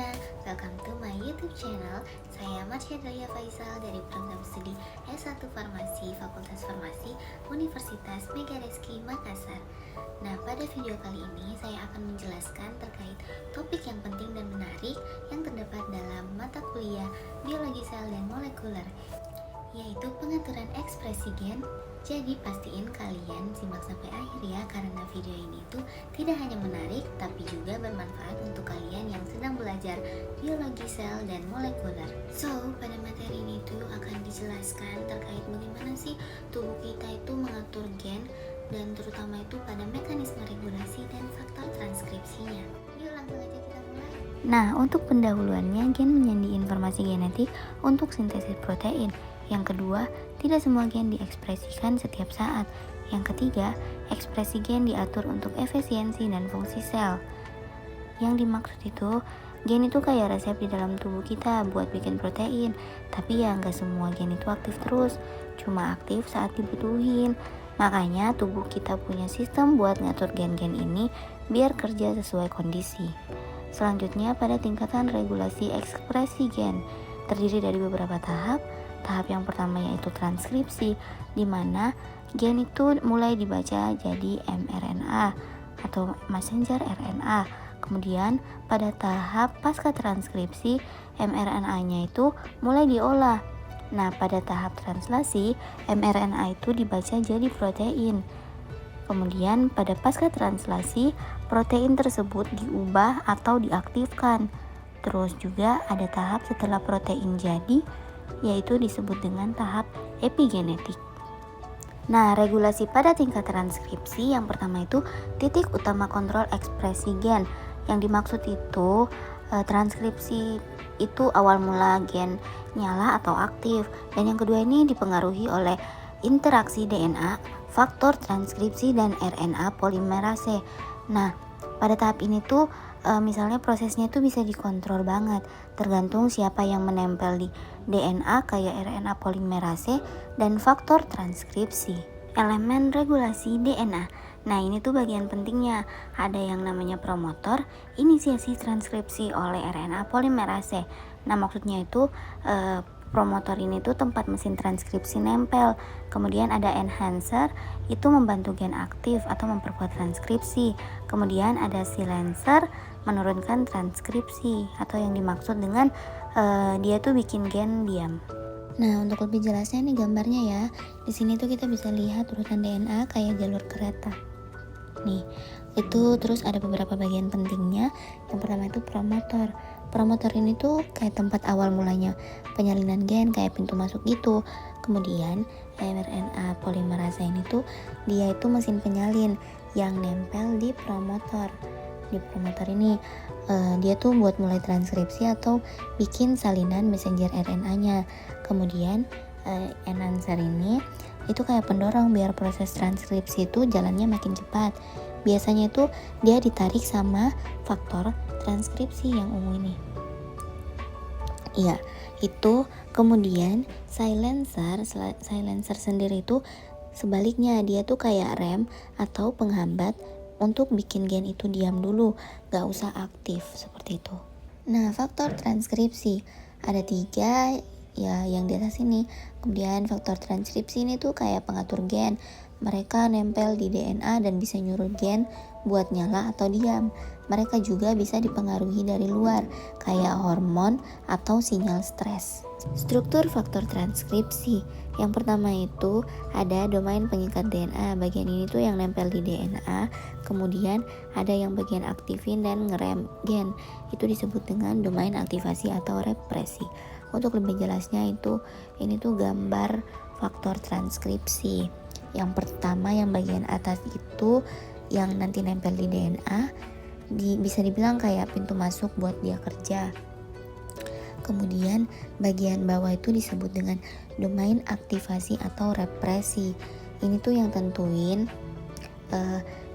semuanya, welcome to my YouTube channel. Saya Marsha Delia Faisal dari program studi S1 Farmasi Fakultas Farmasi Universitas Megareski Makassar. Nah, pada video kali ini saya akan menjelaskan terkait topik yang penting dan menarik yang terdapat dalam mata kuliah Biologi Sel dan Molekuler, yaitu pengaturan ekspresi gen. Jadi pastiin kalian simak sampai akhir ya, karena video ini tuh tidak hanya menarik tapi juga bermanfaat untuk kalian yang sedang belajar biologi sel dan molekuler. So, pada materi ini tuh akan dijelaskan terkait bagaimana sih tubuh kita itu mengatur gen, dan terutama itu pada mekanisme regulasi dan faktor transkripsinya. Yuk langsung aja kita mulai. Nah, untuk pendahuluannya, gen menyandi informasi genetik untuk sintesis protein. Yang kedua, tidak semua gen diekspresikan setiap saat. Yang ketiga, ekspresi gen diatur untuk efisiensi dan fungsi sel. Yang dimaksud itu, gen itu kayak resep di dalam tubuh kita buat bikin protein. Tapi ya nggak semua gen itu aktif terus, cuma aktif saat dibutuhin. Makanya tubuh kita punya sistem buat ngatur gen-gen ini biar kerja sesuai kondisi. Selanjutnya pada tingkatan regulasi ekspresi gen, terdiri dari beberapa tahap. Tahap yang pertama yaitu transkripsi, di mana gen itu mulai dibaca jadi mRNA atau messenger RNA. Kemudian pada tahap pasca transkripsi, mRNA-nya itu mulai diolah. Nah, pada tahap translasi, mRNA itu dibaca jadi protein. Kemudian pada pasca translasi, protein tersebut diubah atau diaktifkan. Terus juga ada tahap setelah protein jadi, yaitu disebut dengan tahap epigenetik. Nah, regulasi pada tingkat transkripsi yang pertama itu titik utama kontrol ekspresi gen. Yang dimaksud itu transkripsi itu awal mula gen nyala atau aktif, dan yang kedua ini dipengaruhi oleh interaksi DNA, faktor transkripsi dan RNA polimerase. Nah, pada tahap ini tuh misalnya prosesnya itu bisa dikontrol banget, tergantung siapa yang menempel di DNA kayak RNA polimerase dan faktor transkripsi. Elemen regulasi DNA. Nah, ini tuh bagian pentingnya. Ada yang namanya promotor, inisiasi transkripsi oleh RNA polimerase. Nah, maksudnya itu promotor ini tuh tempat mesin transkripsi nempel. Kemudian ada enhancer, itu membantu gen aktif atau memperkuat transkripsi. Kemudian ada silencer, menurunkan transkripsi, atau yang dimaksud dengan dia tuh bikin gen diam. Nah, untuk lebih jelasnya nih gambarnya ya. Di sini tuh kita bisa lihat urutan DNA kayak jalur kereta. Nih, itu terus ada beberapa bagian pentingnya. Yang pertama itu promotor. Promotor ini tuh kayak tempat awal mulanya penyalinan gen, kayak pintu masuk gitu. Kemudian mRNA polimerase ini tuh dia itu mesin penyalin yang nempel di promotor. Di promotor ini dia tuh buat mulai transkripsi atau bikin salinan messenger RNA-nya. Kemudian enhancer ini itu kayak pendorong biar proses transkripsi itu jalannya makin cepat. Biasanya itu dia ditarik sama faktor transkripsi yang ungu ini. Iya, itu. Kemudian silencer sendiri itu sebaliknya, dia tuh kayak rem atau penghambat untuk bikin gen itu diam dulu, gak usah aktif seperti itu. Nah, faktor transkripsi ada 3 ya yang di atas ini. Kemudian faktor transkripsi ini tuh kayak pengatur gen. Mereka nempel di DNA dan bisa nyuruh gen buat nyala atau diam. Mereka juga bisa dipengaruhi dari luar, kayak hormon atau sinyal stres. Struktur faktor transkripsi. Yang pertama itu ada domain pengikat DNA. Bagian ini tuh yang nempel di DNA. Kemudian ada yang bagian aktifin dan ngerem gen. Itu disebut dengan domain aktivasi atau represi. Untuk lebih jelasnya itu, ini tuh gambar faktor transkripsi. Yang pertama yang bagian atas itu yang nanti nempel di DNA, bisa dibilang kayak pintu masuk buat dia kerja. Kemudian bagian bawah itu disebut dengan domain aktivasi atau represi. Ini tuh yang tentuin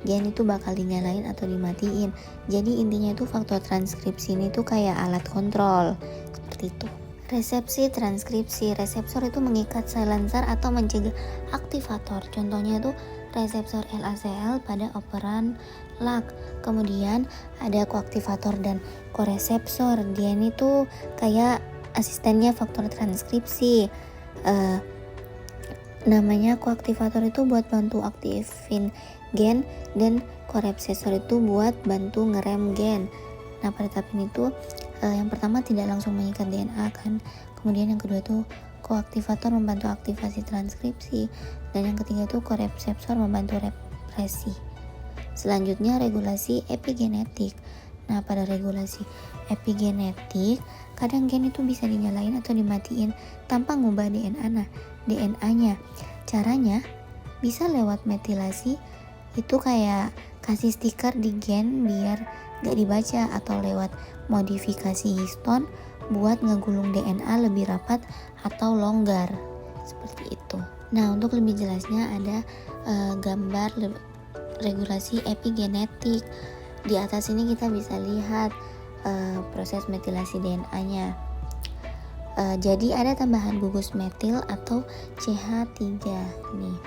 gen itu bakal dinyalain atau dimatiin. Jadi intinya itu faktor transkripsi ini tuh kayak alat kontrol, seperti itu. Resepsi transkripsi. Reseptor itu mengikat silencer atau mencegah aktivator. Contohnya itu reseptor LACL pada operan LAC. Kemudian ada koaktivator dan koreseptor. Dia ini tuh kayak asistennya faktor transkripsi. Namanya koaktivator itu buat bantu aktifin gen, dan koreseptor itu buat bantu ngerem gen. Nah, pada tahap ini tuh yang pertama tidak langsung mengikat DNA kan. Kemudian yang kedua tuh koaktivator membantu aktivasi transkripsi, dan yang ketiga itu koreseptor membantu represi. Selanjutnya regulasi epigenetik. Nah, pada regulasi epigenetik kadang gen itu bisa dinyalain atau dimatiin tanpa ngubah DNA-nya. Caranya bisa lewat metilasi, itu kayak kasih stiker di gen biar gak dibaca, atau lewat modifikasi histon buat ngegulung DNA lebih rapat atau longgar, seperti itu. Nah, untuk lebih jelasnya ada gambar regulasi epigenetik. Di atas ini kita bisa lihat proses metilasi DNA-nya. Jadi ada tambahan gugus metil atau CH3 nih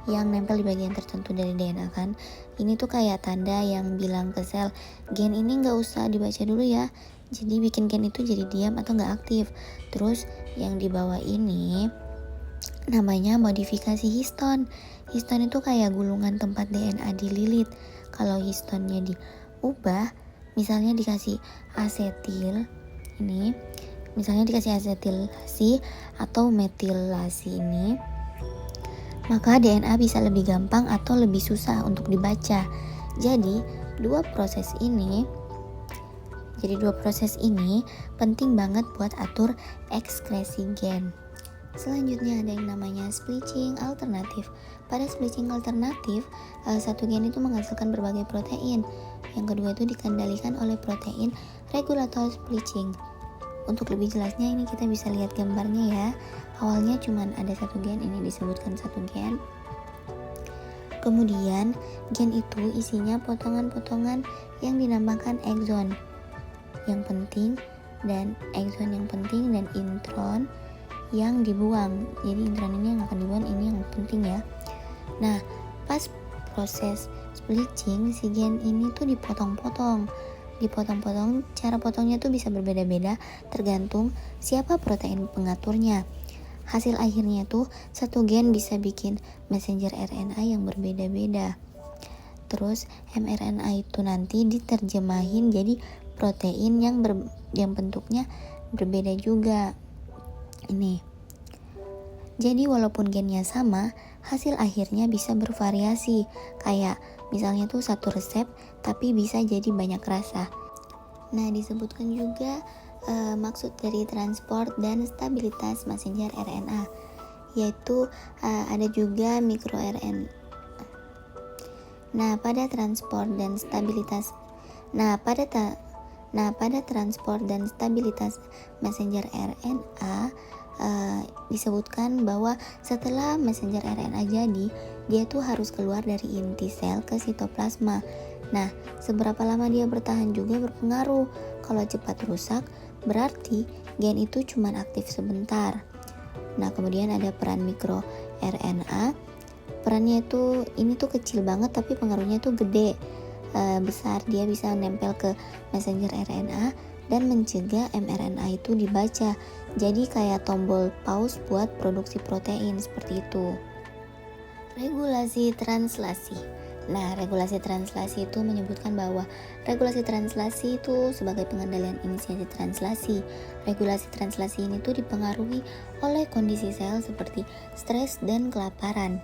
yang nempel di bagian tertentu dari DNA kan. Ini tuh kayak tanda yang bilang ke sel, gen ini gak usah dibaca dulu ya. Jadi bikin gen itu jadi diam atau gak aktif. Terus yang di bawah ini namanya modifikasi histon. Histon itu kayak gulungan tempat DNA dililit. Kalau histonnya diubah, misalnya dikasih asetil ini, misalnya dikasih asetilasi atau metilasi ini, maka DNA bisa lebih gampang atau lebih susah untuk dibaca. Jadi dua proses ini penting banget buat atur ekskresi gen. Selanjutnya ada yang namanya splicing alternatif. Pada splicing alternatif, satu gen itu menghasilkan berbagai protein. Yang kedua itu dikendalikan oleh protein regulator splicing. Untuk lebih jelasnya ini kita bisa lihat gambarnya ya. Awalnya cuma ada satu gen, ini disebutkan satu gen. Kemudian gen itu isinya potongan-potongan yang dinamakan exon yang penting, dan exon yang penting, dan intron yang dibuang. Jadi intron ini yang akan dibuang, ini yang penting ya. Nah, pas proses splicing, si gen ini tuh dipotong-potong. Cara potongnya tuh bisa berbeda-beda tergantung siapa protein pengaturnya. Hasil akhirnya tuh satu gen bisa bikin messenger RNA yang berbeda-beda. Terus mRNA itu nanti diterjemahin jadi protein yang bentuknya berbeda juga. Ini. Jadi walaupun gennya sama, hasil akhirnya bisa bervariasi. Kayak misalnya tuh satu resep tapi bisa jadi banyak rasa. Nah, disebutkan juga maksud dari transport dan stabilitas messenger RNA, yaitu ada juga mikroRNA. Nah, pada transport dan stabilitas messenger RNA disebutkan bahwa setelah messenger RNA jadi, dia tuh harus keluar dari inti sel ke sitoplasma. Nah, seberapa lama dia bertahan juga berpengaruh. Kalau cepat rusak, berarti gen itu cuma aktif sebentar. Nah, kemudian ada peran mikro RNA. Perannya itu ini tuh kecil banget tapi pengaruhnya tuh gede, besar. Dia bisa nempel ke messenger RNA dan mencegah mRNA itu dibaca. Jadi kayak tombol pause buat produksi protein, seperti itu. Regulasi translasi. Nah, regulasi translasi itu menyebutkan bahwa regulasi translasi itu sebagai pengendalian inisiasi translasi. Regulasi translasi ini tuh dipengaruhi oleh kondisi sel seperti stres dan kelaparan.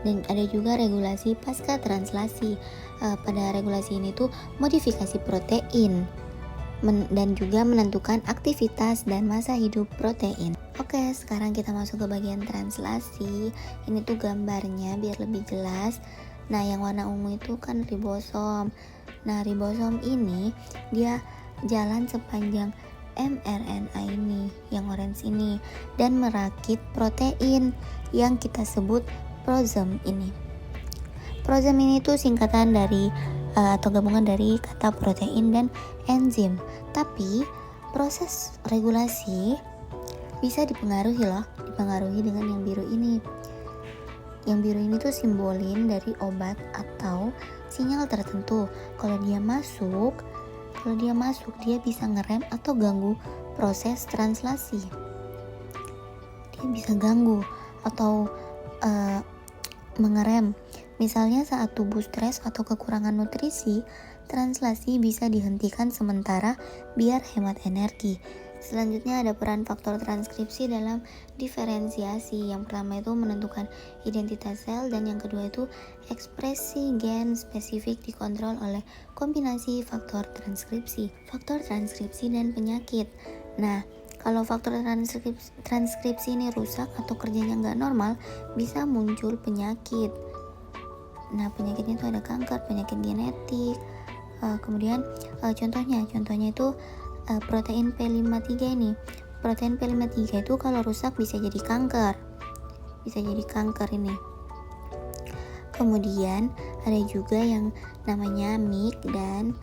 Dan ada juga regulasi pasca translasi. Pada regulasi ini tuh modifikasi protein dan juga menentukan aktivitas dan masa hidup protein. Oke, sekarang kita masuk ke bagian translasi. Ini tuh gambarnya biar lebih jelas. Nah, yang warna ungu itu kan ribosom. Nah, ribosom ini dia jalan sepanjang mRNA ini, yang orange ini, dan merakit protein yang kita sebut prozom ini. Prozom ini tuh singkatan dari atau gabungan dari kata protein dan enzim. Tapi proses regulasi bisa dipengaruhi dengan yang biru ini. Yang biru ini tuh simbolin dari obat atau sinyal tertentu. Kalau dia masuk, dia bisa ngerem atau ganggu proses translasi. Dia bisa ganggu atau mengerem. Misalnya saat tubuh stres atau kekurangan nutrisi, translasi bisa dihentikan sementara biar hemat energi. Selanjutnya ada peran faktor transkripsi dalam diferensiasi. Yang pertama itu menentukan identitas sel, dan yang kedua itu ekspresi gen spesifik dikontrol oleh kombinasi faktor transkripsi. Faktor transkripsi dan penyakit. Nah, kalau faktor transkripsi ini rusak atau kerjanya nggak normal, bisa muncul penyakit. Nah, penyakitnya itu ada kanker, penyakit genetik. Kemudian contohnya itu protein P53 ini. Protein P53 itu kalau rusak bisa jadi kanker. Ini. Kemudian ada juga yang namanya MYC dan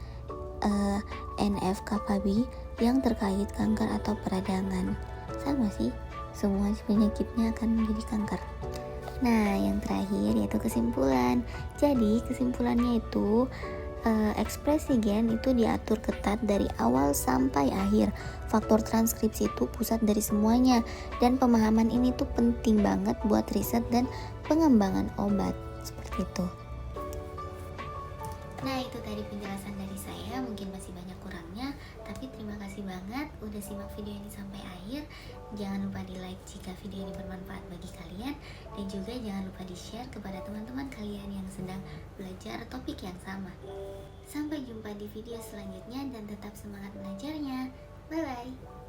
NF-kappa B yang terkait kanker atau peradangan. Sama sih, semua penyakitnya akan menjadi kanker. Nah, yang terakhir yaitu kesimpulan. Jadi kesimpulannya itu ekspresi gen itu diatur ketat dari awal sampai akhir. Faktor transkripsi itu pusat dari semuanya, dan pemahaman ini tuh penting banget buat riset dan pengembangan obat. Seperti itu. Nah, itu tadi penjelasan dari saya. Mungkin masih banyak kurangnya, tapi terima kasih banget udah simak video ini sampai akhir. Jangan lupa di like jika video ini bermanfaat bagi kalian, dan juga jangan lupa di share kepada teman-teman kalian yang sedang belajar topik yang sama. Sampai jumpa di video selanjutnya, dan tetap semangat belajarnya. Bye bye.